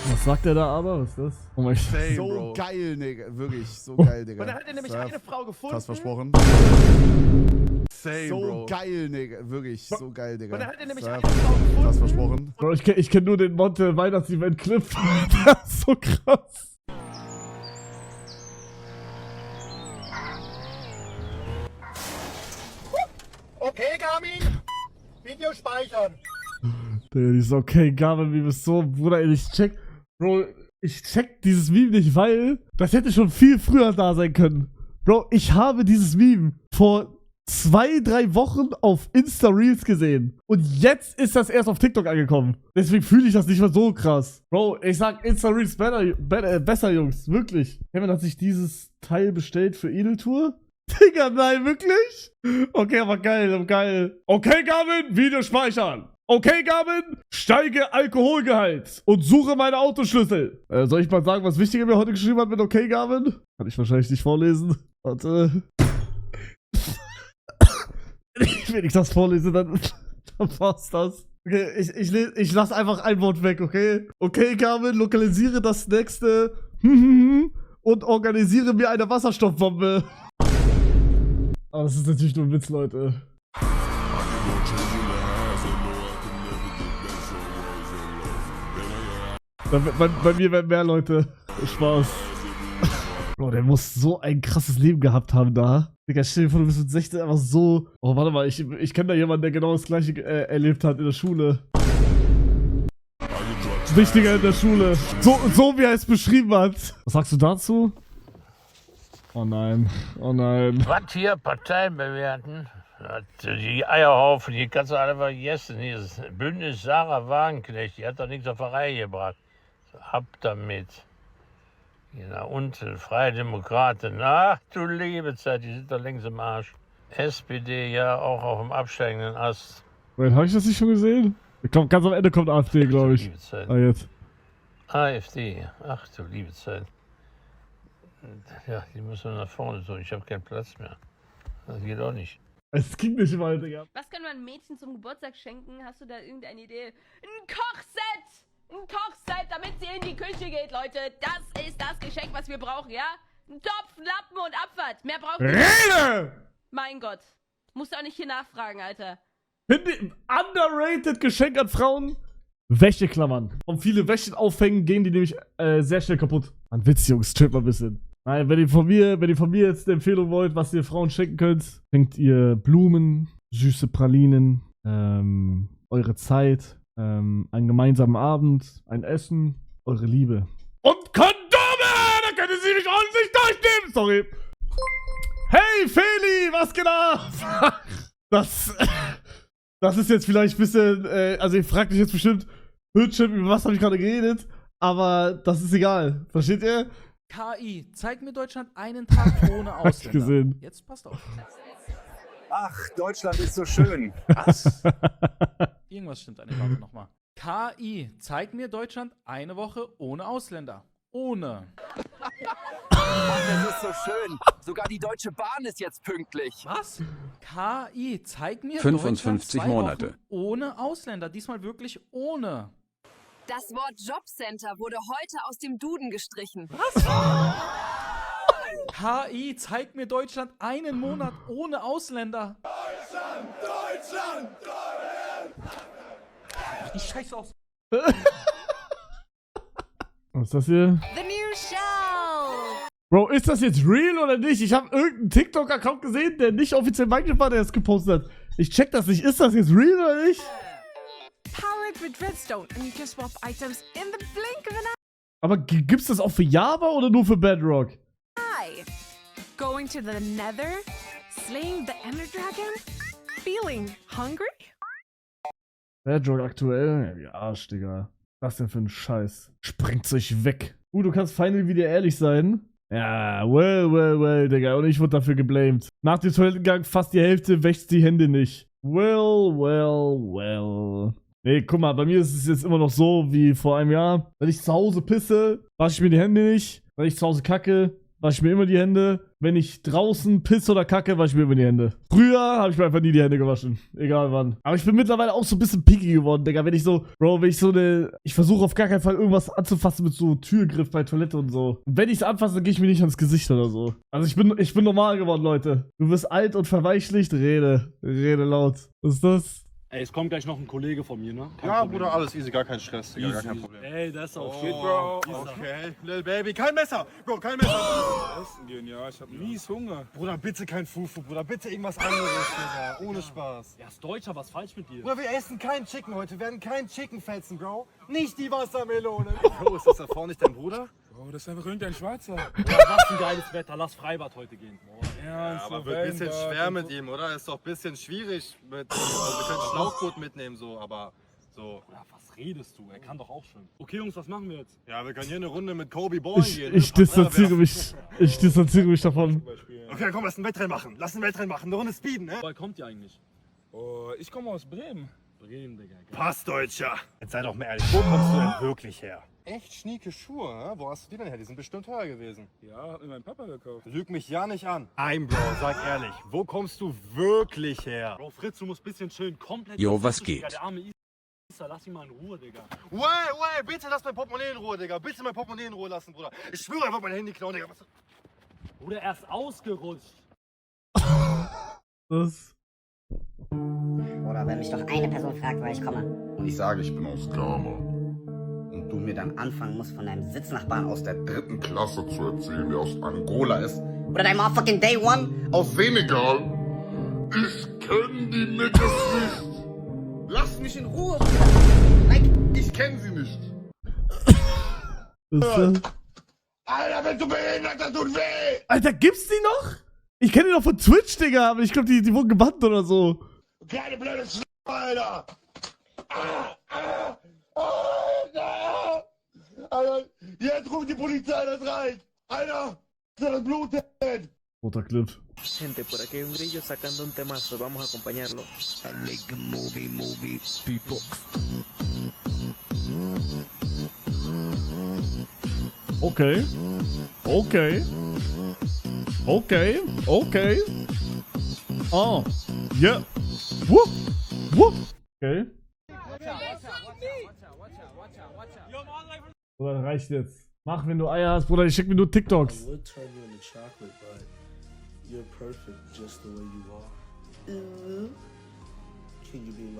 Was sagt der da aber? Was ist das? Oh mein Gott. So geil, Digga. Wirklich, so geil, Digga. Und er hat nämlich eine Frau gefunden. Fast versprochen. Same, so geil, Digga. Wirklich, so geil, Digga. Und er hat nämlich eine Frau gefunden. Fast versprochen. Bro, ich kenn nur den Monte Weihnachtsevent-Clip. Das ist so krass. Okay, Garmin. Video speichern. Digga, die ist okay, Garmin, wie bist so, Bruder, ich check. Bro, ich check dieses Meme nicht, weil das hätte schon viel früher da sein können. Bro, ich habe dieses Meme vor 2-3 Wochen auf Insta-Reels gesehen. Und jetzt ist das erst auf TikTok angekommen. Deswegen fühle ich das nicht mehr so krass. Bro, ich sag Insta-Reels besser, Jungs. Wirklich. Kevin hat sich dieses Teil bestellt für Edeltour. Digga, nein, wirklich? Okay, aber geil, geil. Okay, Garmin, Video speichern. Okay, Garmin, steige Alkoholgehalt und suche meine Autoschlüssel. Soll ich mal sagen, was Wichtiger mir heute geschrieben hat mit Okay, Garmin? Kann ich wahrscheinlich nicht vorlesen. Warte. Wenn ich das vorlese, dann passt das. Okay, ich lasse einfach ein Wort weg, okay? Okay, Garmin, lokalisiere das nächste und organisiere mir eine Wasserstoffbombe. Aber das ist natürlich nur ein Witz, Leute. Bei mir werden mehr Leute. Spaß. Bro, der muss so ein krasses Leben gehabt haben da. Digga, stell dir vor, du bist mit 16 einfach so... Oh, warte mal, ich kenne da jemanden, der genau das gleiche erlebt hat in der Schule. Wichtiger in der Schule. So wie er es beschrieben hat. Was sagst du dazu? Oh nein, oh nein. Was hier Parteien bewerten? Die Eierhaufen, die kannst du alle vergessen. Hier ist Bündnis Sarah Wagenknecht, die hat doch nichts auf der Reihe gebracht. Ab damit. Hier nach unten, Freie Demokraten. Ach du liebe Zeit, die sind doch längst im Arsch. SPD ja auch auf dem absteigenden Ast. Wait, habe ich das nicht schon gesehen? Ich glaube, ganz am Ende kommt AfD, glaube ich. Ah, jetzt. AfD, ach du liebe Zeit. Ja, die müssen wir nach vorne tun. Ich habe keinen Platz mehr. Das geht auch nicht. Es ging nicht mal, Digga. Was kann man Mädchen zum Geburtstag schenken? Hast du da irgendeine Idee? Ein Kochset! Ein Kochset, damit sie in die Küche geht, Leute. Das ist das Geschenk, was wir brauchen, ja? Ein Topf, Lappen und Abfahrt. Mehr braucht ihr nicht. Mein Gott. Musst du auch nicht hier nachfragen, Alter. Underrated Geschenk an Frauen? Wäscheklammern. Und viele Wäschen aufhängen, gehen die nämlich sehr schnell kaputt. Mann, Witz, Jungs, chillt mal ein bisschen. Nein, wenn ihr von mir jetzt eine Empfehlung wollt, was ihr Frauen schenken könnt, schenkt ihr Blumen, süße Pralinen, eure Zeit, einen gemeinsamen Abend, ein Essen, eure Liebe. Und Kondome! Da können sie mich ordentlich durchnehmen! Sorry. Hey, Feli, was geht ab? Das ist jetzt vielleicht ein bisschen, also ihr fragt mich jetzt bestimmt, Bildschirm, über was habe ich gerade geredet? Aber das ist egal. Versteht ihr? KI, zeig mir Deutschland einen Tag ohne Hab ich Ausländer. gesehen. Jetzt passt auf. Ach, Deutschland ist so schön. Was? Irgendwas stimmt nicht. Warte nochmal. KI, zeig mir Deutschland eine Woche ohne Ausländer. Ohne. Das ist so schön. Sogar die Deutsche Bahn ist jetzt pünktlich. Was? KI, zeig mir 55 Deutschland 2 Monate. Wochen ohne Ausländer. Diesmal wirklich ohne. Das Wort Jobcenter wurde heute aus dem Duden gestrichen. Was? KI, zeig mir Deutschland einen Monat ohne Ausländer. Deutschland, Deutschland, Deutschland. Ach, die Scheiße aus. Was ist das hier? The New Show! Bro, ist das jetzt real oder nicht? Ich habe irgendeinen TikTok-Account gesehen, der nicht offiziell Minecraft war, der das gepostet hat. Ich check das nicht. Ist das jetzt real oder nicht? Powered with Redstone and you can swap items in the blink of an Aber gibt's das auch für Java oder nur für Bedrock? eye. Going to the Nether, slaying the Ender Dragon, feeling hungry? Bedrock aktuell? Ja, Arsch, Digga. Was denn für ein Scheiß? Sprengt euch weg. Du kannst finally wieder ehrlich sein. Ja, well, Digga. Und ich wurde dafür geblamed. Nach dem Toilettengang fast die Hälfte wäscht die Hände nicht. Well. Nee, guck mal, bei mir ist es jetzt immer noch so wie vor einem Jahr. Wenn ich zu Hause pisse, wasche ich mir die Hände nicht. Wenn ich zu Hause kacke, wasche ich mir immer die Hände. Wenn ich draußen pisse oder kacke, wasche ich mir immer die Hände. Früher habe ich mir einfach nie die Hände gewaschen. Egal wann. Aber ich bin mittlerweile auch so ein bisschen picky geworden, Digga. Wenn ich so, Bro, ich versuche auf gar keinen Fall irgendwas anzufassen mit so Türgriff bei Toilette und so. Und wenn ich es anfasse, dann gehe ich mir nicht ans Gesicht oder so. Also ich bin normal geworden, Leute. Du bist alt und verweichlicht, rede laut. Was ist das? Ey, es kommt gleich noch ein Kollege von mir, ne? Ja, Bruder, alles easy, gar kein Stress, Digga, gar kein Problem. Ey, das ist auch Oh, shit, Bro. Okay, Lil Baby, kein Messer! Bro, kein Messer! Essen gehen, ja, ich hab mies Hunger. Bruder, bitte kein Fufu, Bruder, bitte irgendwas anderes, Digga, ohne Spaß. Ja, ist Deutscher, was falsch mit dir? Bruder, wir essen kein Chicken heute, wir werden kein Chicken fetzen, Bro. Nicht die Wassermelone. Bro, ist das da vorne nicht dein Bruder? Bro, das ist einfach irgendein Schwarzer. Bruder, was ein geiles Wetter, lass Freibad heute gehen. Boah, Ja, aber wird ein bisschen schwer mit ihm, oder? Ist doch ein bisschen schwierig mit ihm. Also wir können Schlauchboot mitnehmen, so, aber so. Bruder, was redest du? Er kann doch auch schwimmen. Okay, Jungs, was machen wir jetzt? Ja, wir können hier eine Runde mit Kobe Bowen gehen. Ich distanziere mich davon. Okay, komm, lass ein Wettrennen machen. Eine Runde speeden, ne? Woher kommt ihr eigentlich? Oh, ich komme aus Bremen. Bremen, Digga. Pass, Deutscher. Jetzt sei doch mal ehrlich, wo kommst du denn wirklich her? Echt schnieke Schuhe, hä? Wo hast du die denn her? Die sind bestimmt teuer gewesen. Ja, hat mir mein Papa gekauft. Lüg mich ja nicht an. Nein, Bro, sag ehrlich, wo kommst du wirklich her? Bro, Fritz, du musst ein bisschen chillen. Komplett. Jo, was Digga, geht? der arme Isa, lass ihn mal in Ruhe, Digga. Wey, bitte lass mein Portemonnaie in Ruhe, Digga. Bitte mein Portemonnaie in Ruhe lassen, Bruder. Ich schwöre, er wird mein Handy klauen, Digga. Bruder, er ist ausgerutscht. Was? Oder wenn mich doch eine Person fragt, woher ich komme. Und ich sage, ich bin aus Ghana. Und du mir dann anfangen musst, von deinem Sitznachbarn aus der 3. Klasse zu erzählen, der aus Angola ist. oder dein motherfucking Day One. Aus Senegal. Ich kenn die Niggas nicht. Lass mich in Ruhe. Like, ich kenn sie nicht. Alter, bist du behindert, das tut weh. Alter, gibt's die noch? Ich kenne die noch von Twitch, Digga, aber ich glaube, die wurden gebannt oder so. Kleine blöde Alter. Alter, jetzt ruft die Polizei, das reicht. Alter, das blutet. Roter Clip. Gente, por aquí hay un grillo sacando un temazo, vamos a acompañarlo. Okay. Oh. Yeah. Whoop. Okay. Bruder, reicht jetzt. Mach, wenn du Eier hast, Bruder, ich schick mir nur TikToks. You're perfect just the way you are. Can you be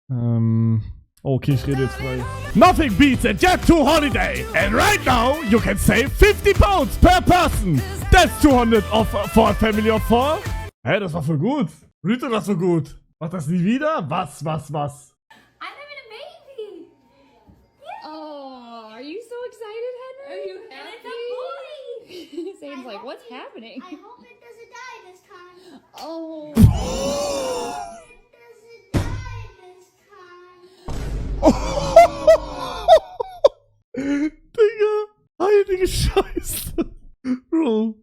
mine? Okay, ich rede jetzt frei. Nothing beats a jet to holiday. And right now, you can save 50 pounds per person. That's 200 for a family of 4. Hä, das war voll gut. Rita, das war gut. Mach das nie wieder? Was? I'm having a baby. Yeah. Oh, are you so excited, Henry? Are you happy? And it's a boy. Zane's like, what's happening? I hope it doesn't die this time. Oh. It doesn't die this time. Digga, heilige Scheiße. Bro,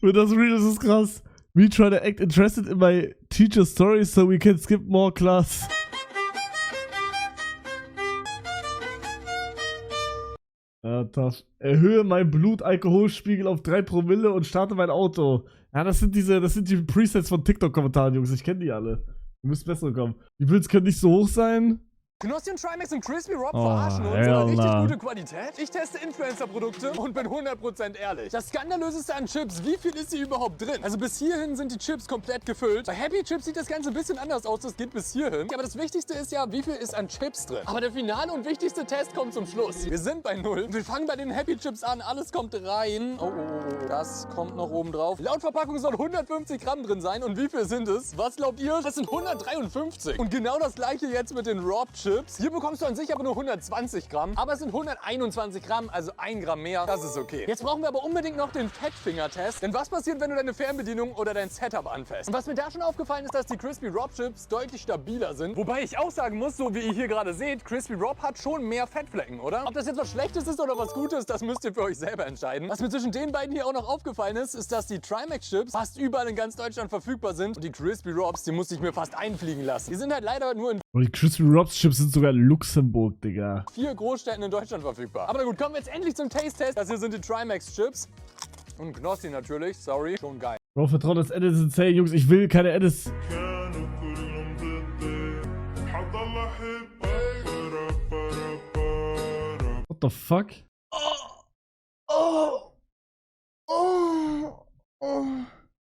wenn das real ist, ist krass. We try to act interested in my teacher's story so we can skip more class. Ja, tough. Erhöhe meinen Blutalkoholspiegel auf 3 Promille und starte mein Auto. Ja, das sind die Presets von TikTok-Kommentaren, Jungs. Ich kenne die alle. Ihr müsst bessere kommen. Die Builds können nicht so hoch sein. Knossi und Trimax und Crispy Rob Oh, verarschen uns, hell aber richtig nah. gute Qualität. Ich teste Influencer-Produkte und bin 100% ehrlich. Das Skandalöseste an Chips, wie viel ist hier überhaupt drin? Also bis hierhin sind die Chips komplett gefüllt. Bei Happy Chips sieht das Ganze ein bisschen anders aus, das geht bis hierhin. Aber das Wichtigste ist ja, wie viel ist an Chips drin? Aber der finale und wichtigste Test kommt zum Schluss. Wir sind bei 0. Wir fangen bei den Happy Chips an, alles kommt rein. Oh, das kommt noch oben drauf. Laut Verpackung soll 150 Gramm drin sein. Und wie viel sind es? Was glaubt ihr? Das sind 153. Und genau das gleiche jetzt mit den Rob Chips. Hier bekommst du an sich aber nur 120 Gramm. Aber es sind 121 Gramm, also 1 Gramm mehr. Das ist okay. Jetzt brauchen wir aber unbedingt noch den Fettfinger-Test. Denn was passiert, wenn du deine Fernbedienung oder dein Setup anfasst? Und was mir da schon aufgefallen ist, dass die Crispy Rob Chips deutlich stabiler sind. Wobei ich auch sagen muss, so wie ihr hier gerade seht, Crispy Rob hat schon mehr Fettflecken, oder? Ob das jetzt was Schlechtes ist oder was Gutes, das müsst ihr für euch selber entscheiden. Was mir zwischen den beiden hier auch noch aufgefallen ist, ist, dass die Trimax Chips fast überall in ganz Deutschland verfügbar sind. Und die Crispy Robs, die musste ich mir fast einfliegen lassen. Die sind halt leider nur in Und die Crispy Robs Chips sind sogar in Luxemburg, Digga. 4 Großstädten in Deutschland verfügbar. Aber na gut, kommen wir jetzt endlich zum Taste-Test. Das hier sind die Trimax Chips. Und Knossi natürlich, sorry, schon geil. Bro, vertraut das Edis insane, Jungs. Ich will keine Edis. What the fuck? Oh.